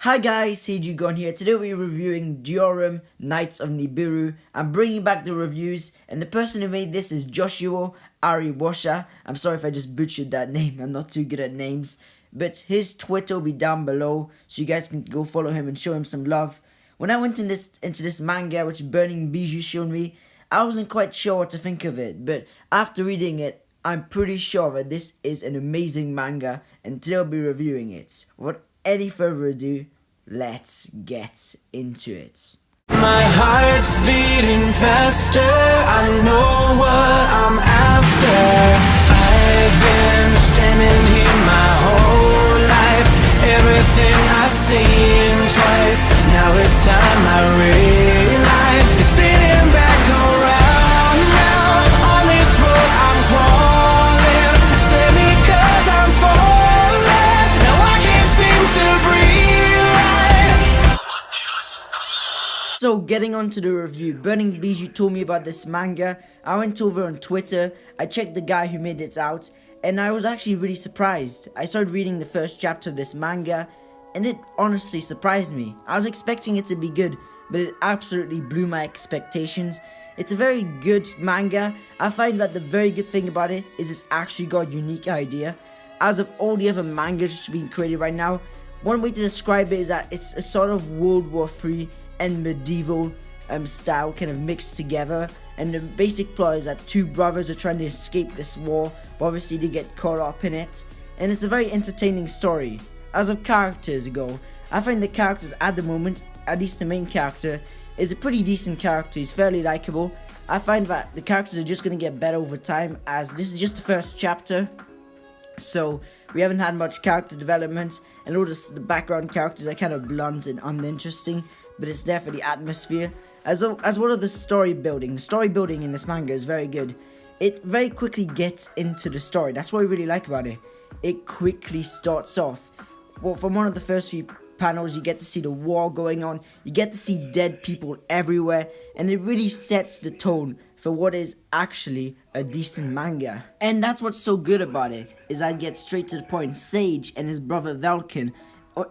Hi guys, Gon here. Today we're reviewing Deorum, Knights of Nibiru. I'm bringing back the reviews, and the person who made this is Joshua Ariwasha. I'm sorry if I just butchered that name, I'm not too good at names. But his Twitter will be down below, so you guys can go follow him and show him some love. When I went into this manga, which Burning Bijou showed me, I wasn't quite sure what to think of it. But after reading it, I'm pretty sure that this is an amazing manga, and today I'll be reviewing it. Without any further ado, let's get into it. My heart's beating faster, I know what I'm after. I've been standing here my whole life, everything I've seen twice. Now it's time I realize it's spinning back around now. On this road I'm crawling, save me 'cause I'm falling. Now I can't seem to breathe right. So getting on to the review, Burning Bijou told me about this manga. I went over on Twitter, I checked the guy who made it out, and I was actually really surprised. I started reading the first chapter of this manga, and it honestly surprised me. I was expecting it to be good, but it absolutely blew my expectations. It's a very good manga. I find that the very good thing about it is it's actually got a unique idea. As of all the other mangas being created right now, one way to describe it is that it's a sort of World War III and medieval style kind of mixed together, and the basic plot is that two brothers are trying to escape this war, but obviously they get caught up in it, and it's a very entertaining story. As of characters go, I find the characters at the moment, at least the main character, is a pretty decent character. He's fairly likable. I find that the characters are just going to get better over time, as this is just the first chapter, so we haven't had much character development, and all the background characters are kind of blunt and uninteresting, but it's there for the atmosphere. As well as the story building. The story building in this manga is very good. It very quickly gets into the story. That's what I really like about it. It quickly starts off. Well, from one of the first few panels, you get to see the war going on. You get to see dead people everywhere, and it really sets the tone for what is actually a decent manga. And that's what's so good about it, is I get straight to the point. Sage and his brother Velkin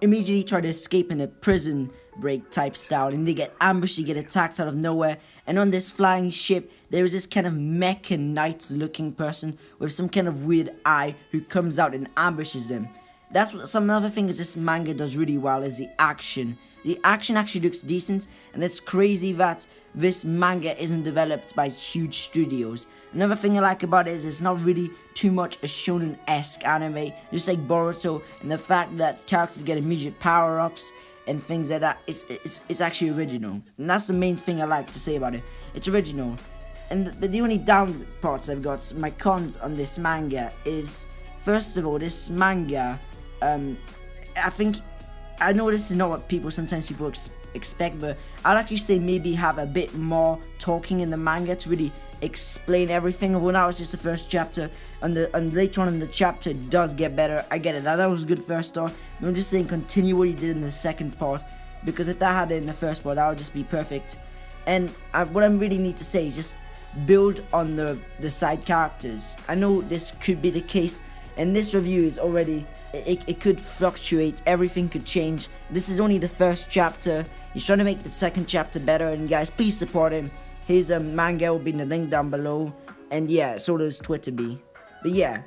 immediately try to escape in a prison break type style, and they get ambushed, they get attacked out of nowhere, and on this flying ship there is this kind of mecha knight looking person with some kind of weird eye who comes out and ambushes them. That's what some other things this manga does really well, is the action. The action actually looks decent, and it's crazy that this manga isn't developed by huge studios. Another thing I like about it is it's not really too much a shonen-esque anime, just like Boruto, and the fact that characters get immediate power-ups and things like that. It's actually original, and that's the main thing I like to say about it. It's original, and the only down parts I've got, my cons on this manga is, first of all, this manga, I know this is not what sometimes people expect, but I'd actually say maybe have a bit more talking in the manga to really explain everything. Although now it's just the first chapter, and later on in the chapter it does get better. I get it, that was a good first start. I'm just saying continue what he did in the second part, because if that had it in the first part, that would just be perfect. And what I really need to say is just build on the side characters. I know this could be the case, and this review is already, it could fluctuate, everything could change. This is only the first chapter. He's trying to make the second chapter better, and guys, please support him. His manga will be in the link down below, and yeah, so does Twitter be. But yeah,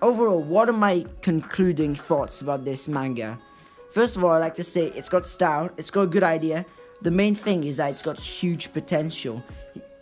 overall, what are my concluding thoughts about this manga? First of all, I like to say it's got style, it's got a good idea. The main thing is that it's got huge potential.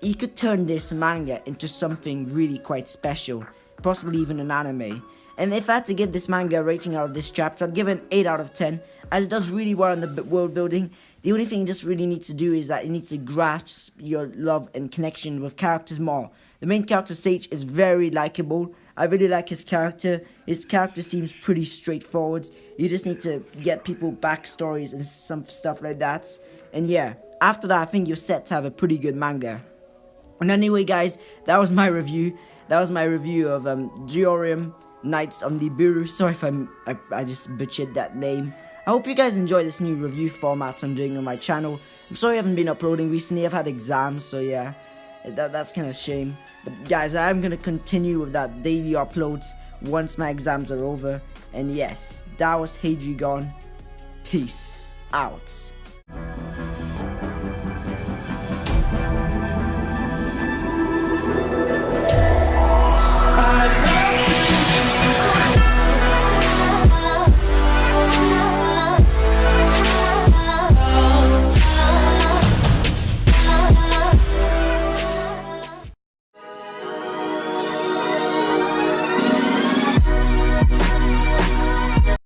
He could turn this manga into something really quite special, possibly even an anime. And if I had to give this manga a rating out of this chapter, I'd give it an 8 out of 10, as it does really well in the world building. The only thing it just really needs to do is that it needs to grasp your love and connection with characters more. The main character, Sage, is very likable. I really like his character. His character seems pretty straightforward. You just need to get people backstories and some stuff like that. And yeah, after that, I think you're set to have a pretty good manga. And anyway, guys, that was my review. That was my review of Deorum, Knights of Nibiru. Sorry if I just butchered that name. I hope you guys enjoy this new review format I'm doing on my channel. I'm sorry I haven't been uploading recently. I've had exams, so yeah, that's kind of a shame. But guys, I'm gonna continue with that daily uploads once my exams are over. And yes, that was Gon. Peace. out.